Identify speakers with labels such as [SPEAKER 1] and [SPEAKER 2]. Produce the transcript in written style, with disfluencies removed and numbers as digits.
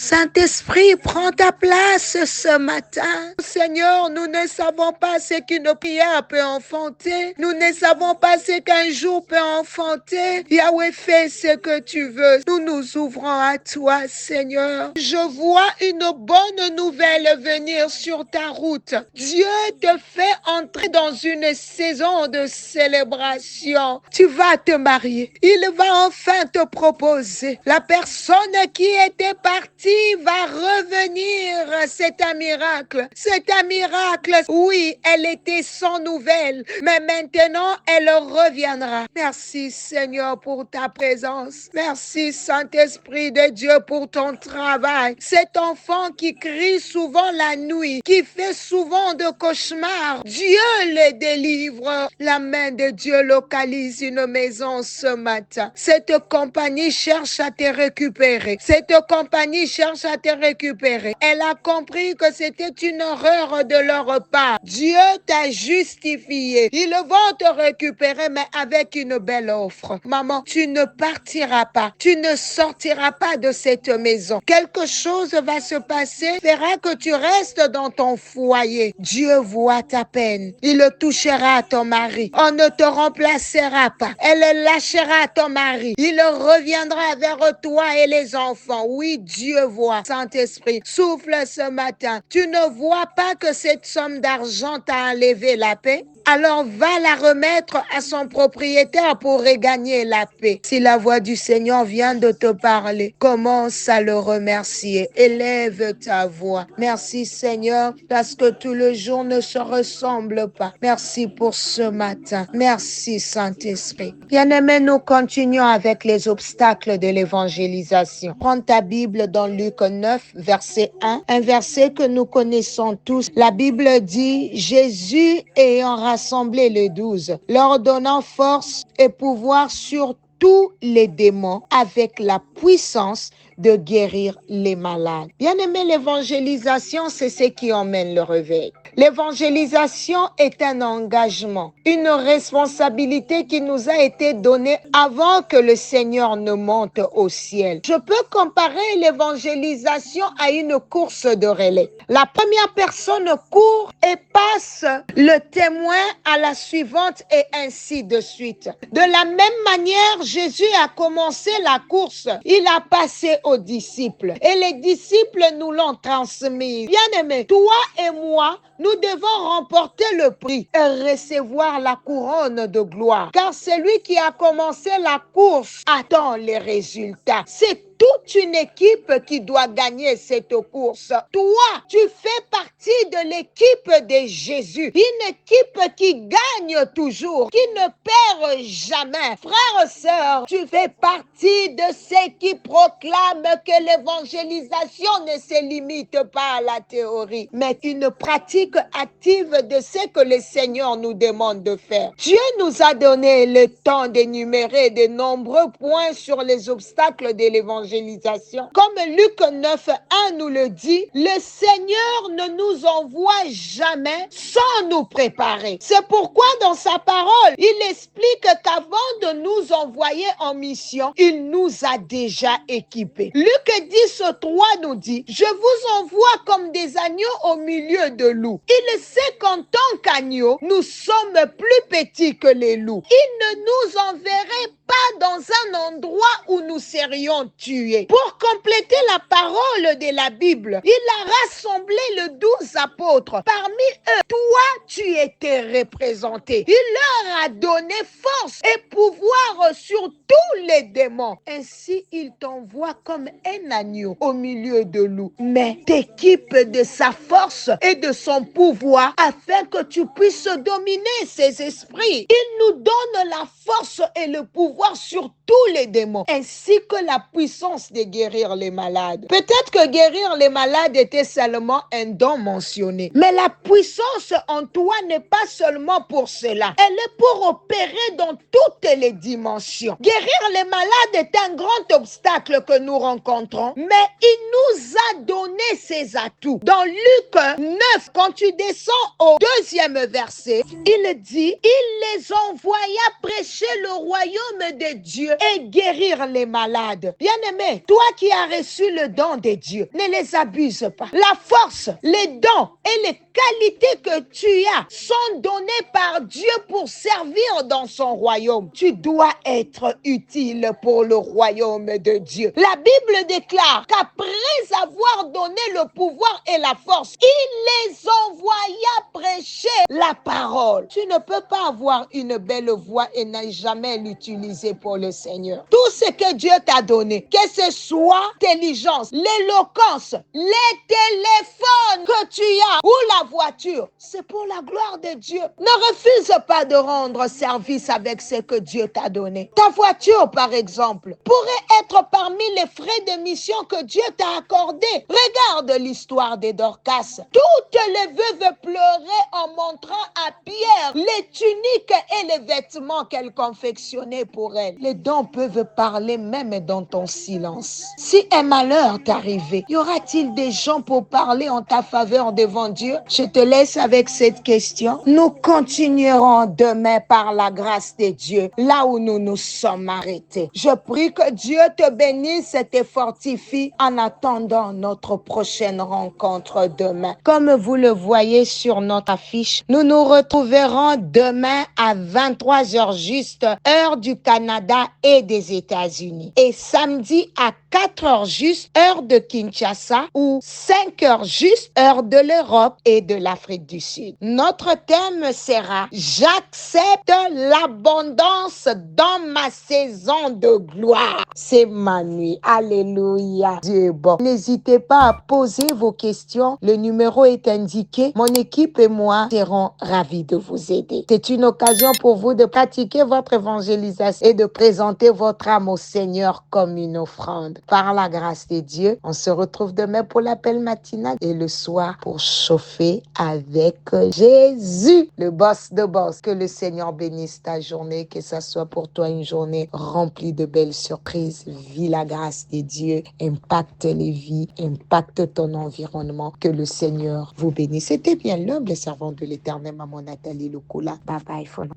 [SPEAKER 1] Saint-Esprit, prends ta place ce matin. Seigneur, nous ne savons pas ce qu'une prière peut enfanter. Nous ne savons pas ce qu'un jour peut enfanter. Yahweh, fais ce que tu veux. Nous nous ouvrons à toi, Seigneur. Je vois une bonne nouvelle venir sur ta route. Dieu te fait entrer dans une saison de célébration. Tu vas te marier. Il va enfin te proposer. La personne qui était partie va revenir. C'est un miracle. C'est un miracle. Oui, elle était sans nouvelles, mais maintenant elle reviendra. Merci Seigneur pour ta présence. Merci Saint-Esprit de Dieu pour ton travail. Cet enfant qui crie souvent la nuit, qui fait souvent de cauchemars, Dieu le délivre. La main de Dieu localise une maison ce matin. Cette compagnie cherche à te récupérer. Cette compagnie cherche à te récupérer. Elle a compris que c'était une erreur de leur part. Dieu t'a justifié. Ils vont te récupérer, mais avec une belle offre. Maman, tu ne partiras pas. Tu ne sortiras pas de cette maison. Quelque chose va se passer, fera que tu restes dans ton foyer. Dieu voit ta peine. Il touchera ton mari. On ne te remplacera pas. Elle lâchera ton mari. Il reviendra vers toi et les enfants. Oui, Dieu voit. Saint-Esprit, souffle ce matin. Tu ne vois pas que cette somme d'argent t'a enlevé la paix? Alors va la remettre à son propriétaire pour regagner la paix. Si la voix du Seigneur vient de te parler, commence à le remercier. Élève ta voix. Merci Seigneur, parce que tout le jour ne se ressemble pas. Merci pour ce matin. Merci Saint-Esprit. Bien-aimés, nous continuons avec les obstacles de l'évangélisation. Prends ta Bible dans Luc 9, verset 1, un verset que nous connaissons tous. La Bible dit, Jésus ayant rassemblé les 12, leur donnant force et pouvoir sur tous les démons avec la puissance de guérir les malades. Bien-aimé, l'évangélisation, c'est ce qui emmène le réveil. L'évangélisation est un engagement, une responsabilité qui nous a été donnée avant que le Seigneur ne monte au ciel. Je peux comparer l'évangélisation à une course de relais. La première personne court et passe le témoin à la suivante et ainsi de suite. De la même manière, Jésus a commencé la course. Il a passé aux disciples et les disciples nous l'ont transmis. Bien-aimés, toi et moi, nous devons remporter le prix et recevoir la couronne de gloire. Car celui qui a commencé la course attend les résultats. C'est toute une équipe qui doit gagner cette course. Toi, tu fais partie de l'équipe de Jésus. Une équipe qui gagne toujours, qui ne perd jamais. Frères et sœurs, tu fais partie de ceux qui proclament que l'évangélisation ne se limite pas à la théorie, mais une pratique active de ce que le Seigneur nous demande de faire. Dieu nous a donné le temps d'énumérer de nombreux points sur les obstacles de l'évangélisation. Comme Luc 9, 1 nous le dit, le Seigneur ne nous envoie jamais sans nous préparer. C'est pourquoi dans sa parole, il explique qu'avant de nous envoyer en mission, il nous a déjà équipés. Luc 10, 3 nous dit, je vous envoie comme des agneaux au milieu de loups. Il sait qu'en tant qu'agneaux, nous sommes plus petits que les loups. Il ne nous enverrait pas dans un endroit où nous serions tués. Pour compléter la parole de la Bible, il a rassemblé les 12 apôtres. Parmi eux, toi, tu étais représenté. Il leur a donné force et pouvoir sur tous les démons. Ainsi, il t'envoie comme un agneau au milieu de loups. Mais t'équipe de sa force et de son pouvoir afin que tu puisses dominer ces esprits. Il nous donne la force et le pouvoir sur tous les démons, ainsi que la puissance de guérir les malades. Peut-être que guérir les malades était seulement un don mentionné, mais la puissance en toi n'est pas seulement pour cela. Elle est pour opérer dans toutes les dimensions. Guérir les malades est un grand obstacle que nous rencontrons, mais il nous a donné ses atouts. Dans Luc 9, quand tu descends au 2e verset, il dit, il les envoya prêcher le royaume de Dieu et guérir les malades. Bien-aimé, toi qui as reçu le don de Dieu, ne les abuse pas. La force, les dons et les qualités que tu as sont données par Dieu pour servir dans son royaume. Tu dois être utile pour le royaume de Dieu. La Bible déclare qu'après avoir donné le pouvoir et la force, il les envoya prêcher la parole. Tu ne peux pas avoir une belle voix et ne jamais l'utiliser pour le Seigneur. Tout ce que Dieu t'a donné, que ce soit l'intelligence, l'éloquence, les téléphones que tu as ou la voiture, c'est pour la gloire de Dieu. Ne refuse pas de rendre service avec ce que Dieu t'a donné. Ta voiture, par exemple, pourrait être parmi les frais de mission que Dieu t'a accordés. Regarde l'histoire de Dorcas. Toutes les veuves pleuraient en montrant à Pierre les tuniques et les vêtements qu'elle confectionnait pour elle. Les dons peuvent parler même dans ton silence. Si un malheur t'est arrivé, y aura-t-il des gens pour parler en ta faveur devant Dieu? Je te laisse avec cette question. Nous continuerons demain par la grâce de Dieu, là où nous nous sommes arrêtés. Je prie que Dieu te bénisse et te fortifie en attendant notre prochaine rencontre demain. Comme vous le voyez sur notre affiche, nous nous retrouverons demain à 23h juste, heure du Canada et des États-Unis. Et samedi à 4h juste, heure de Kinshasa, ou 5h juste, heure de l'Europe et de l'Afrique du Sud. Notre thème sera « J'accepte l'abondance dans ma saison de gloire ». C'est ma nuit. Alléluia. Dieu est bon. N'hésitez pas à poser vos questions. Le numéro est indiqué. Mon équipe et moi serons ravis de vous aider. C'est une occasion pour vous de pratiquer votre évangélisation et de présenter votre âme au Seigneur comme une offrande. Par la grâce de Dieu, on se retrouve demain pour l'appel matinal et le soir pour chauffer avec Jésus, le boss de boss. Que le Seigneur bénisse ta journée, que ça soit pour toi une journée remplie de belles surprises. Vis la grâce de Dieu, impacte les vies, impacte ton environnement. Que le Seigneur vous bénisse. C'était bien l'humble servant de l'Éternel, maman Nathalie Lukula. Bye bye.